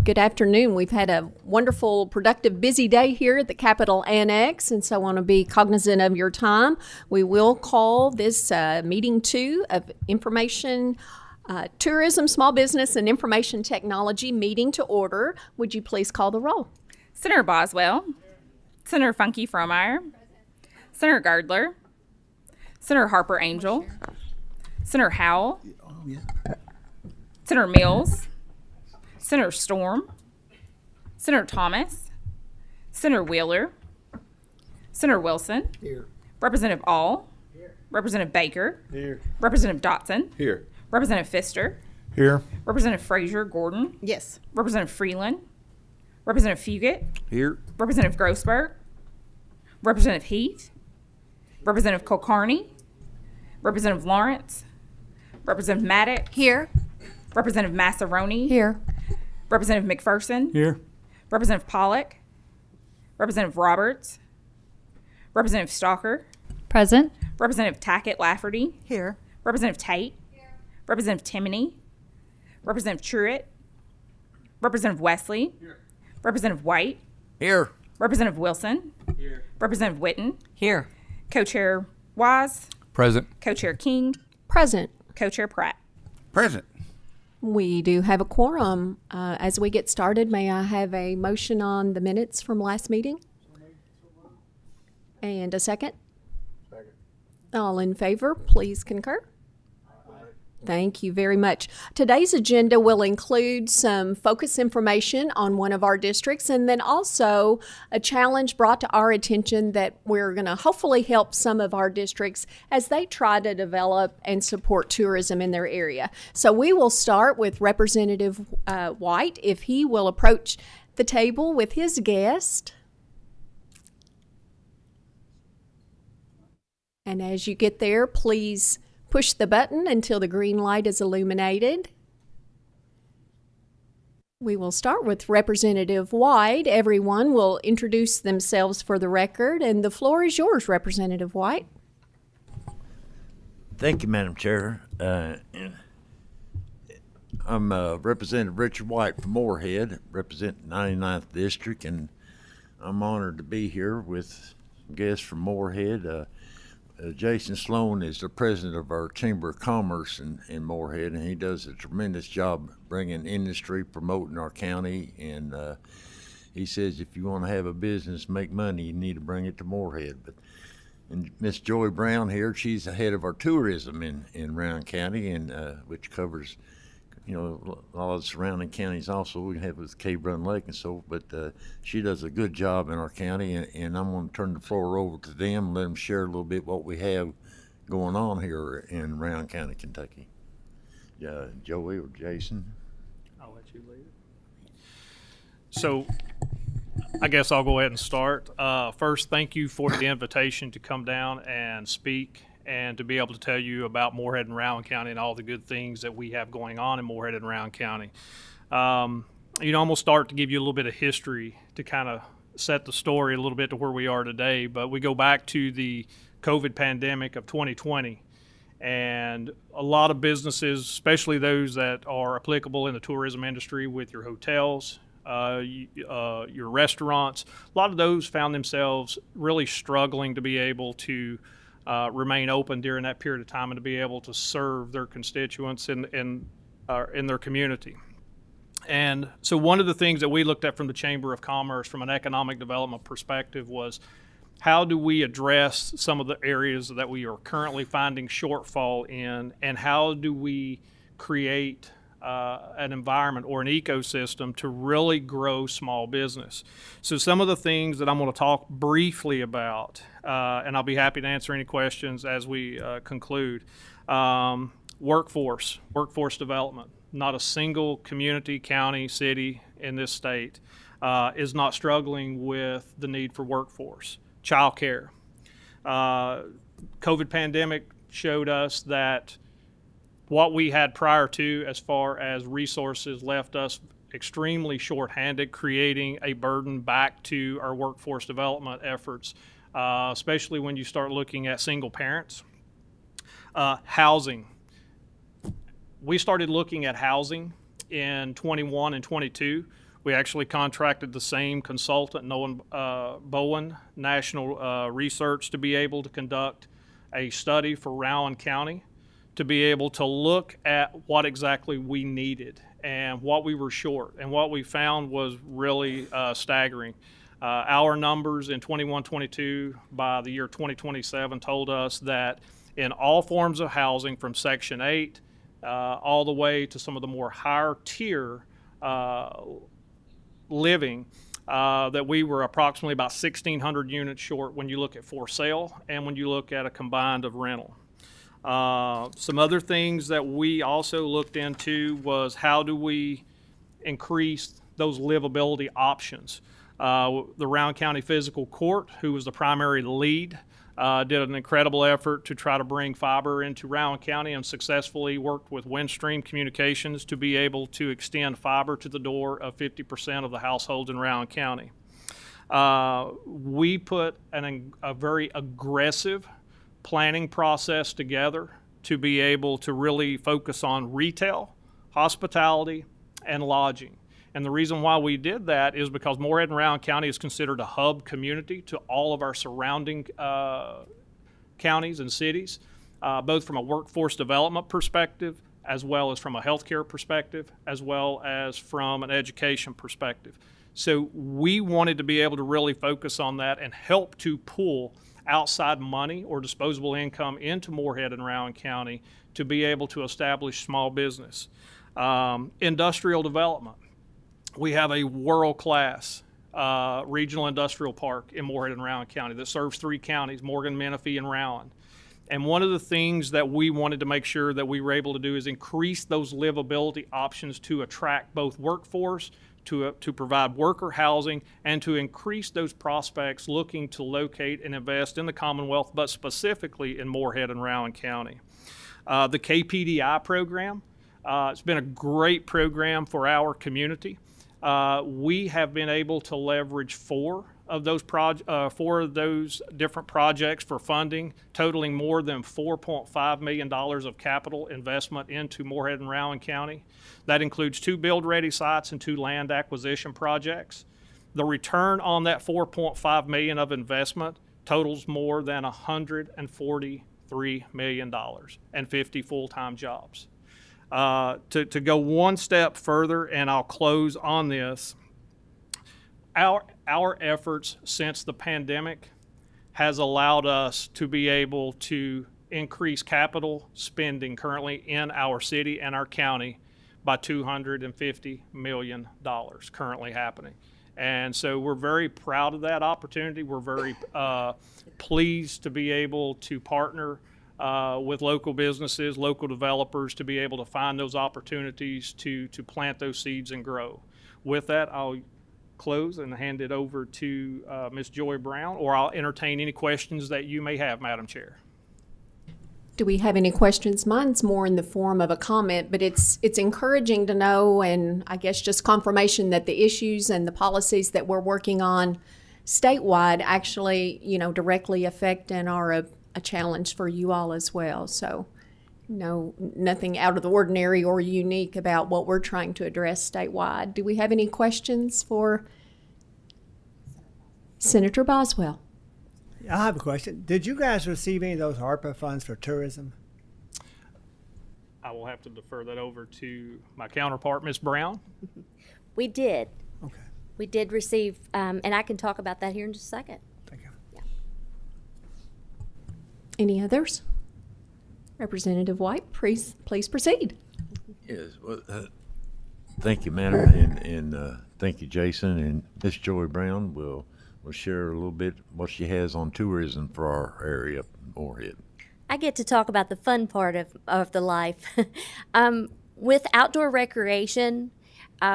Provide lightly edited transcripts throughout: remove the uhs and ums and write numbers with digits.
Good afternoon. We've had a wonderful, productive, busy day here at the Capitol Annex, and so I want to be cognizant of your time. We will call this meeting 2 of Information, Tourism, Small Business, and Information Technology meeting to order. Would you please call the roll? Senator Boswell, Senator Funky Fromeyer, Senator Gardler, Senator Harper Angel, Senator Howell, Senator Mills, Senator Storm, Senator Thomas, Senator Wheeler, Senator Wilson, Here. Representative All, Representative Baker, Here. Representative Dotson, Here. Representative Pfister, Here. Representative Frazier Gordon, Yes. Representative Freeland, Representative Fugit, Here. Representative Grossberg, Representative Heath, Representative Kulkarni, Representative Lawrence, Representative Maddox, Here. Representative Massaroni, Here. Representative McPherson, Here. Representative Pollock, Representative Roberts, Representative Stalker, Present. Representative Tackett Lafferty, Here. Representative Tate, Representative Timoney, Representative Truitt, Representative Wesley, Representative White, Here. Representative Wilson, Representative Witten, Here. Co-Chair Wise, Present. Co-Chair King, Present. Co-Chair Pratt. Present. We do have a quorum. As we get started, may I have a motion on the minutes from last meeting? And a second? Second. All in favor, please concur. Thank you very much. Today's agenda will include some focus information on one of our districts and then also a challenge brought to our attention that we're going to hopefully help some of our districts as they try to develop and support tourism in their area. So we will start with Representative White, if he will approach the table with his guest. And as you get there, please push the button until the green light is illuminated. We will start with Representative White. Everyone will introduce themselves for the record, and the floor is yours, Representative White. Thank you, Madam Chair. I'm Representative Richard White from Morehead, representing 99th District, and I'm honored to be here with guests from Morehead. Jason Sloan is the president of our Chamber of Commerce in Morehead, and he does a tremendous job bringing industry, promoting our county, and he says if you want to have a business, make money, you need to bring it to Morehead. And Miss Joy Brown here, she's the head of our tourism in Rowan County, and which covers, a lot of the surrounding counties also. We have with Cave Run Lake and so, but she does a good job in our county, and I'm going to turn the floor over to them and let them share a little bit what we have going on here in Rowan County, Kentucky. Joey or Jason? I'll let you lead it. So I guess I'll go ahead and start. First, thank you for the invitation to come down and speak and to be able to tell you about Morehead and Rowan County and all the good things that we have going on in Morehead and Rowan County. I'm going to start to give you a little bit of history to kind of set the story a little bit to where we are today. But we go back to the COVID pandemic of 2020, and a lot of businesses, especially those that are applicable in the tourism industry with your hotels, your restaurants, a lot of those found themselves really struggling to be able to remain open during that period of time and to be able to serve their constituents in their community. And so one of the things that we looked at from the Chamber of Commerce from an economic development perspective was how do we address some of the areas that we are currently finding shortfall in, and how do we create an environment or an ecosystem to really grow small business. So some of the things that I'm going to talk briefly about, and I'll be happy to answer any questions as we conclude. Workforce development. Not a single community, county, city in this state is not struggling with the need for workforce. Childcare. COVID pandemic showed us that what we had prior to as far as resources left us extremely short-handed, creating a burden back to our workforce development efforts, especially when you start looking at single parents. Housing. We started looking at housing in 21 and 22. We actually contracted the same consultant, Bowen National Research, to be able to conduct a study for Rowan County, to be able to look at what exactly we needed and what we were short. And what we found was really staggering. Our numbers in 21-22 by the year 2027 told us that in all forms of housing, from Section 8 all the way to some of the more higher tier living, that we were approximately about 1,600 units short when you look at for sale and when you look at a combined of rental. Some other things that we also looked into was how do we increase those livability options. The Rowan County Physical Court, who was the primary lead, did an incredible effort to try to bring fiber into Rowan County and successfully worked with Windstream Communications to be able to extend fiber to the door of 50% of the households in Rowan County. We put a very aggressive planning process together to be able to really focus on retail, hospitality, and lodging. And the reason why we did that is because Morehead and Rowan County is considered a hub community to all of our surrounding counties and cities, both from a workforce development perspective, as well as from a healthcare perspective, as well as from an education perspective. So we wanted to be able to really focus on that and help to pull outside money or disposable income into Morehead and Rowan County to be able to establish small business. Industrial development. We have a world-class regional industrial park in Morehead and Rowan County that serves 3 counties, Morgan, Menifee, and Rowan. And one of the things that we wanted to make sure that we were able to do is increase those livability options to attract both workforce, to provide worker housing, and to increase those prospects looking to locate and invest in the Commonwealth, but specifically in Morehead and Rowan County. The KPDI program, it's been a great program for our community. We have been able to leverage 4 of those different projects for funding, totaling more than $4.5 million of capital investment into Morehead and Rowan County. That includes 2 build-ready sites and 2 land acquisition projects. The return on that $4.5 million of investment totals more than $143 million and 50 full-time jobs. To go one step further, and I'll close on this, our efforts since the pandemic has allowed us to be able to increase capital spending currently in our city and our county by $250 million currently happening. And so we're very proud of that opportunity. We're very pleased to be able to partner with local businesses, local developers, to be able to find those opportunities to plant those seeds and grow. With that, I'll close and hand it over to Ms. Joy Brown, or I'll entertain any questions that you may have, Madam Chair. Do we have any questions? Mine's more in the form of a comment, but it's encouraging to know, and I guess just confirmation that the issues and the policies that we're working on statewide actually, directly affect and are a challenge for you all as well. So, nothing out of the ordinary or unique about what we're trying to address statewide. Do we have any questions for Senator Boswell? I have a question. Did you guys receive any of those ARPA funds for tourism? I will have to defer that over to my counterpart, Ms. Brown. We did. Okay. We did receive, and I can talk about that here in just a second. Thank you. Any others? Representative White, please proceed. Yes, well, thank you, Madam, and thank you, Jason, and Miss Joy Brown will share a little bit what she has on tourism for our area, Morehead. I get to talk about the fun part of the life. With outdoor recreation,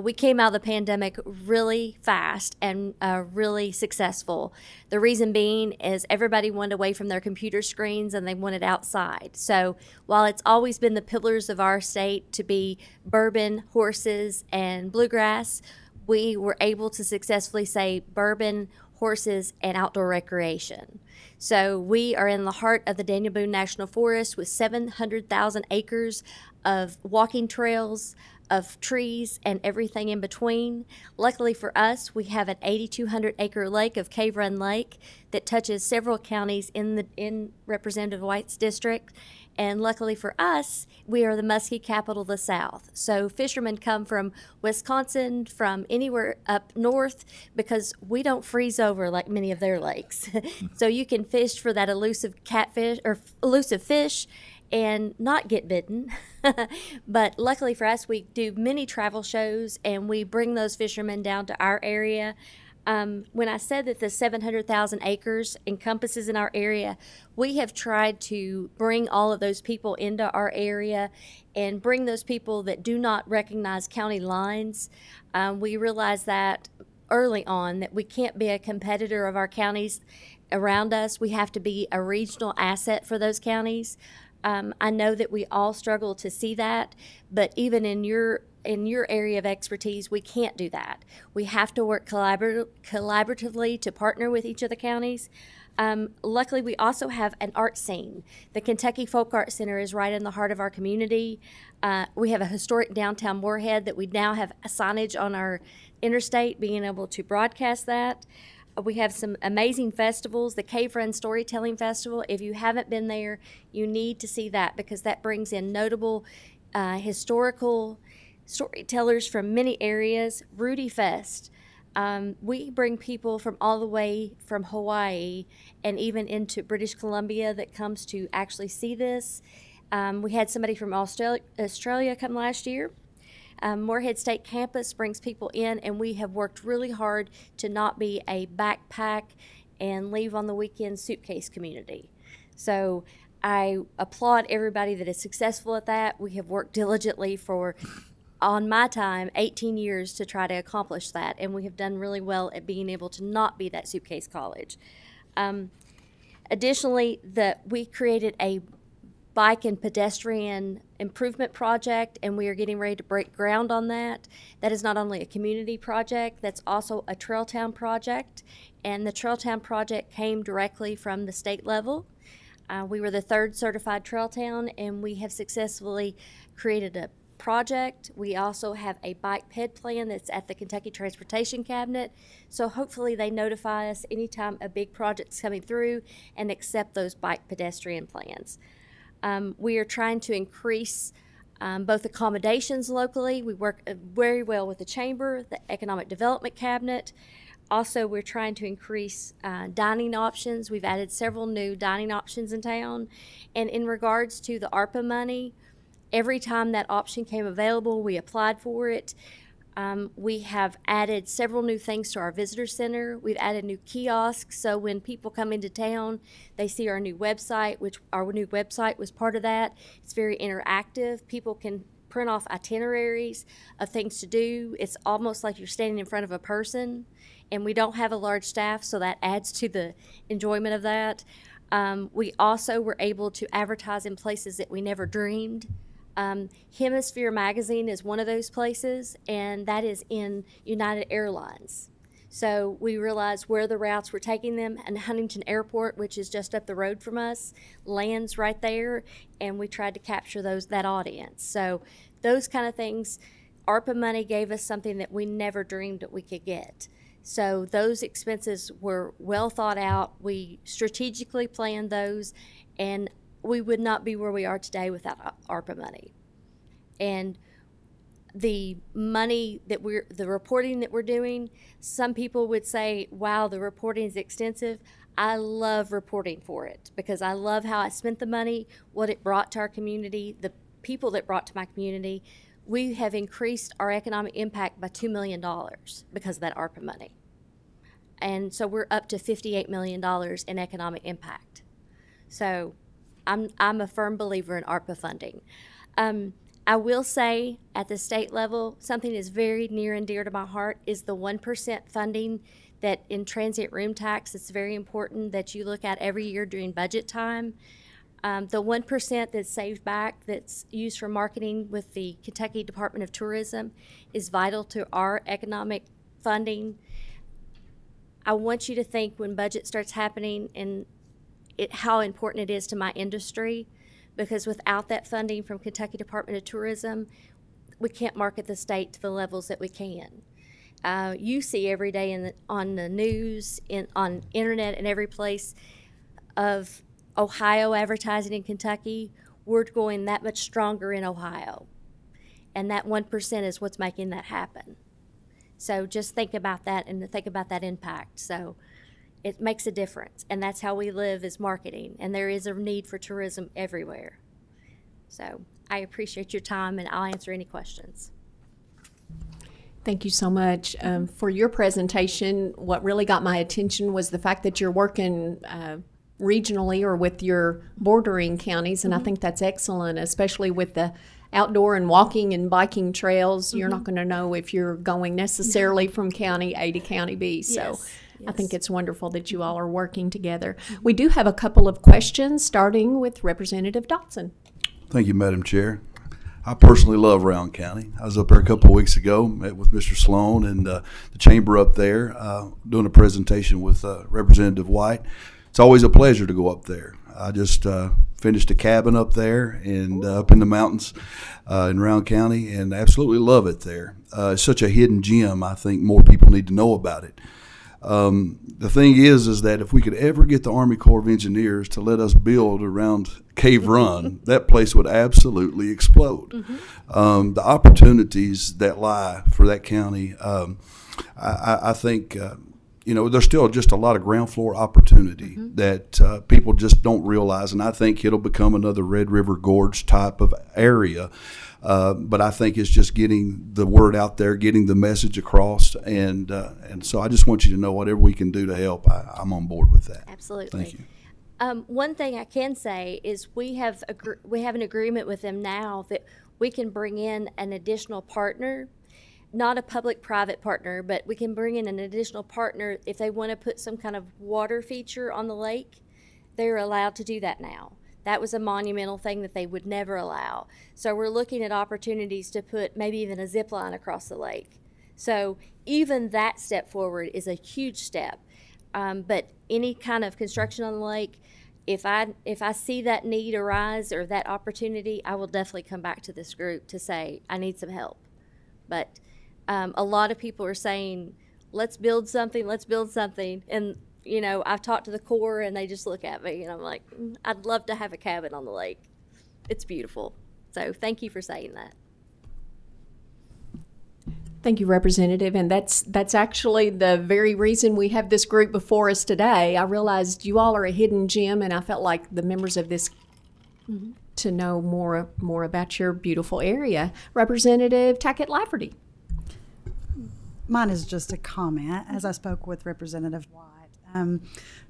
we came out of the pandemic really fast and really successful. The reason being is everybody wanted away from their computer screens and they wanted outside. So while it's always been the pillars of our state to be bourbon, horses, and bluegrass, we were able to successfully say bourbon, horses, and outdoor recreation. So we are in the heart of the Daniel Boone National Forest with 700,000 acres of walking trails, of trees, and everything in between. Luckily for us, we have an 8,200 acre lake of Cave Run Lake that touches several counties in Representative White's district. And luckily for us, we are the muskie capital of the South. So fishermen come from Wisconsin, from anywhere up north, because we don't freeze over like many of their lakes. So you can fish for that elusive catfish or elusive fish and not get bitten. But luckily for us, we do many travel shows and we bring those fishermen down to our area. When I said that the 700,000 acres encompasses in our area, we have tried to bring all of those people into our area and bring those people that do not recognize county lines. We realized that early on that we can't be a competitor of our counties around us. We have to be a regional asset for those counties. I know that we all struggle to see that, but even in your area of expertise, we can't do that. We have to work collaboratively to partner with each of the counties. Luckily, we also have an art scene. The Kentucky Folk Art Center is right in the heart of our community. We have a historic downtown Morehead that we now have a signage on our interstate, being able to broadcast that. We have some amazing festivals. The Cave Run Storytelling Festival, if you haven't been there, you need to see that because that brings in notable historical storytellers from many areas. Rudy Fest. We bring people from all the way from Hawaii and even into British Columbia that comes to actually see this. We had somebody from Australia come last year. Morehead State Campus brings people in, and we have worked really hard to not be a backpack and leave on the weekend suitcase community. So I applaud everybody that is successful at that. We have worked diligently for, on my time, 18 years to try to accomplish that, and we have done really well at being able to not be that suitcase college. Additionally, we created a bike and pedestrian improvement project, and we are getting ready to break ground on that. That is not only a community project, that's also a Trail Town project, and the Trail Town project came directly from the state level. We were the third certified Trail Town, and we have successfully created a project. We also have a bike ped plan that's at the Kentucky Transportation Cabinet, so hopefully they notify us anytime a big project's coming through and accept those bike pedestrian plans. We are trying to increase both accommodations locally. We work very well with the Chamber, the Economic Development Cabinet. Also, we're trying to increase dining options. We've added several new dining options in town. And in regards to the ARPA money, every time that option came available, we applied for it. We have added several new things to our visitor center. We've added new kiosks, so when people come into town, they see our new website, which our new website was part of that. It's very interactive. People can print off itineraries of things to do. It's almost like you're standing in front of a person, and we don't have a large staff, so that adds to the enjoyment of that. We also were able to advertise in places that we never dreamed. Hemisphere Magazine is one of those places, and that is in United Airlines. So we realized where the routes were taking them, and Huntington Airport, which is just up the road from us, lands right there, and we tried to capture that audience. So those kind of things, ARPA money gave us something that we never dreamed that we could get. So those expenses were well thought out. We strategically planned those, and we would not be where we are today without ARPA money. And the money that the reporting that we're doing, some people would say, wow, the reporting is extensive. I love reporting for it because I love how I spent the money, what it brought to our community, the people that brought to my community. We have increased our economic impact by $2 million because of that ARPA money. And so we're up to $58 million in economic impact. So I'm a firm believer in ARPA funding. I will say at the state level, something that's very near and dear to my heart is the 1% funding that in transient room tax. It's very important that you look at every year during budget time. The 1% that's saved back that's used for marketing with the Kentucky Department of Tourism is vital to our economic funding. I want you to think when budget starts happening and how important it is to my industry, because without that funding from Kentucky Department of Tourism, we can't market the state to the levels that we can. You see every day on the news, on internet, and every place of Ohio advertising in Kentucky. We're going that much stronger in Ohio, and that 1% is what's making that happen. So just think about that and think about that impact. So it makes a difference, and that's how we live, is marketing, and there is a need for tourism everywhere. So I appreciate your time, and I'll answer any questions. Thank you so much for your presentation. What really got my attention was the fact that you're working regionally or with your bordering counties, and I think that's excellent, especially with the outdoor and walking and biking trails. You're not going to know if you're going necessarily from county A to county B. So Yes, I think yes. it's wonderful that you all are working together. We do have a couple of questions, starting with Representative Dotson. Thank you, Madam Chair. I personally love Rowan County. I was up there a couple of weeks ago, met with Mr. Sloan and the chamber up there, doing a presentation with Representative White. It's always a pleasure to go up there. I just finished a cabin up there and up in the mountains in Rowan County, and absolutely love it there. It's such a hidden gem. I think more people need to know about it. The thing is that if we could ever get the Army Corps of Engineers to let us build around Cave Run, that place would absolutely explode. The opportunities that lie for that county, I think, there's still just a lot of ground floor opportunity that people just don't realize, and I think it'll become another Red River Gorge type of area. But I think it's just getting the word out there, getting the message across, and so I just want you to know whatever we can do to help, I'm on board with that. Absolutely. Thank you. One thing I can say is we have an agreement with them now that we can bring in an additional partner, not a public-private partner, but we can bring in an additional partner if they want to put some kind of water feature on the lake. They're allowed to do that now. That was a monumental thing that they would never allow. So we're looking at opportunities to put maybe even a zip line across the lake. So even that step forward is a huge step. But any kind of construction on the lake, if I see that need arise or that opportunity, I will definitely come back to this group to say, I need some help. But a lot of people are saying, let's build something. And I've talked to the Corps, and they just look at me, and I'm like, I'd love to have a cabin on the lake. It's beautiful. So thank you for saying that. Thank you, Representative. And that's actually the very reason we have this group before us today. I realized you all are a hidden gem, and I felt like the members of this to know more about your beautiful area. Representative Tackett Lafferty. Mine is just a comment. As I spoke with Representative White,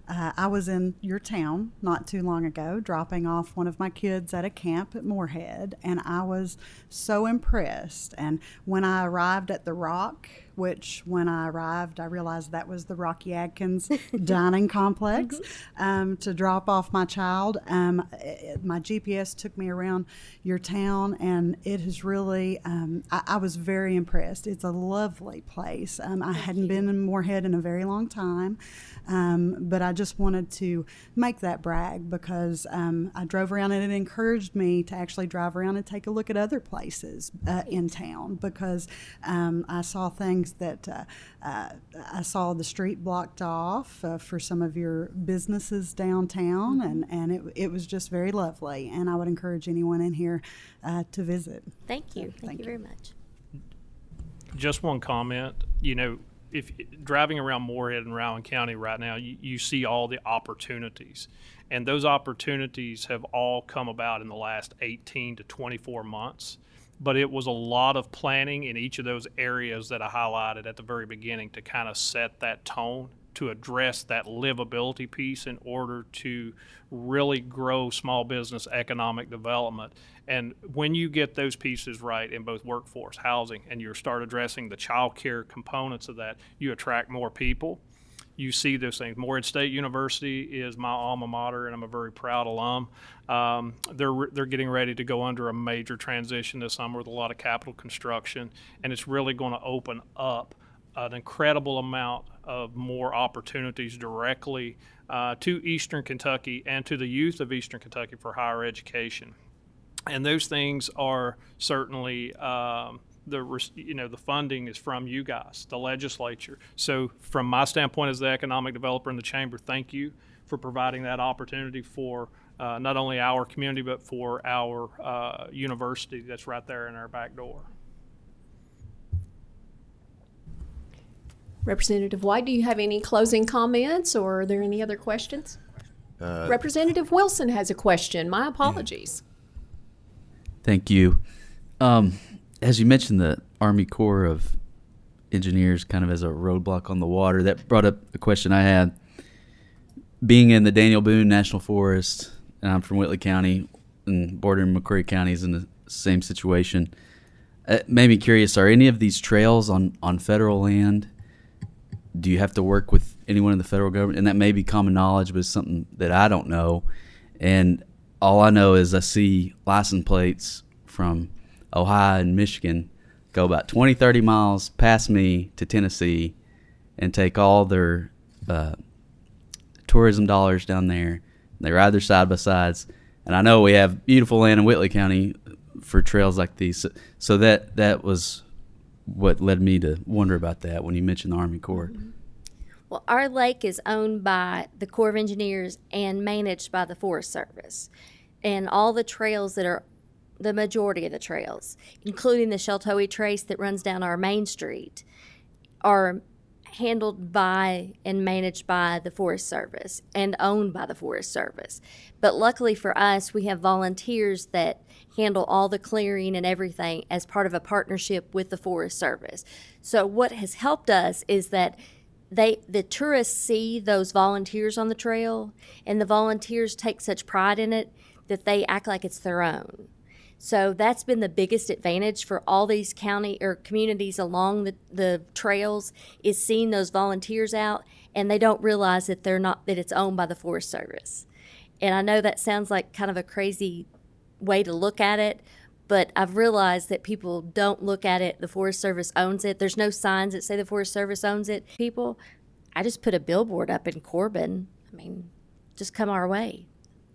I was in your town not too long ago, dropping off one of my kids at a camp at Morehead, and I was so impressed. And when I arrived at the Rock, which when I arrived, I realized that was the Rocky Adkins dining complex, to drop off my child. My GPS took me around your town, and it has really, I was very impressed. It's a lovely place. I hadn't been in Morehead in a very long time, but I just wanted to make that brag because I drove around, and it encouraged me to actually drive around and take a look at other places in town, because I saw things that I saw the street blocked off for some of your businesses downtown, and it was just very lovely, and I would encourage anyone in here to visit. Thank you. So, Thank you very much. Just one comment. If driving around Morehead and Rowan County right now, you see all the opportunities. And those opportunities have all come about in the last 18 to 24 months. But it was a lot of planning in each of those areas that I highlighted at the very beginning to kind of set that tone, to address that livability piece in order to really grow small business economic development. And when you get those pieces right in both workforce, housing, and you start addressing the child care components of that, you attract more people. You see those things. Morehead State University is my alma mater, and I'm a very proud alum. They're getting ready to go under a major transition this summer with a lot of capital construction, and it's really going to open up an incredible amount of more opportunities directly to Eastern Kentucky and to the youth of Eastern Kentucky for higher education. And those things are certainly the funding is from you guys, the legislature. So from my standpoint as the economic developer in the chamber, thank you for providing that opportunity for not only our community but for our university that's right there in our back door. Representative White, do you have any closing comments, or are there any other questions? Representative Wilson has a question. My apologies. Thank you. As you mentioned, the Army Corps of Engineers kind of as a roadblock on the water, that brought up a question I had. Being in the Daniel Boone National Forest, and I'm from Whitley County, and bordering McCreary County is in the same situation, it made me curious, are any of these trails on federal land? Do you have to work with anyone in the federal government? And that may be common knowledge, but it's something that I don't know. And all I know is I see license plates from Ohio and Michigan go about 20, 30 miles past me to Tennessee and take all their tourism dollars down there. They ride their side by sides. And I know we have beautiful land in Whitley County for trails like these. So that was what led me to wonder about that when you mentioned the Army Corps. Well, our lake is owned by the Corps of Engineers and managed by the Forest Service. And all the trails that are, the majority of the trails, including the Sheltowee Trace that runs down our main street, are handled by and managed by the Forest Service and owned by the Forest Service. But luckily for us, we have volunteers that handle all the clearing and everything as part of a partnership with the Forest Service. So what has helped us is that the tourists see those volunteers on the trail, and the volunteers take such pride in it that they act like it's their own. So that's been the biggest advantage for all these county or communities along the trails, is seeing those volunteers out, and they don't realize that that it's owned by the Forest Service. And I know that sounds like kind of a crazy way to look at it, but I've realized that people don't look at it, the Forest Service owns it. There's no signs that say the Forest Service owns it. People, I just put a billboard up in Corbin. I mean, just come our way.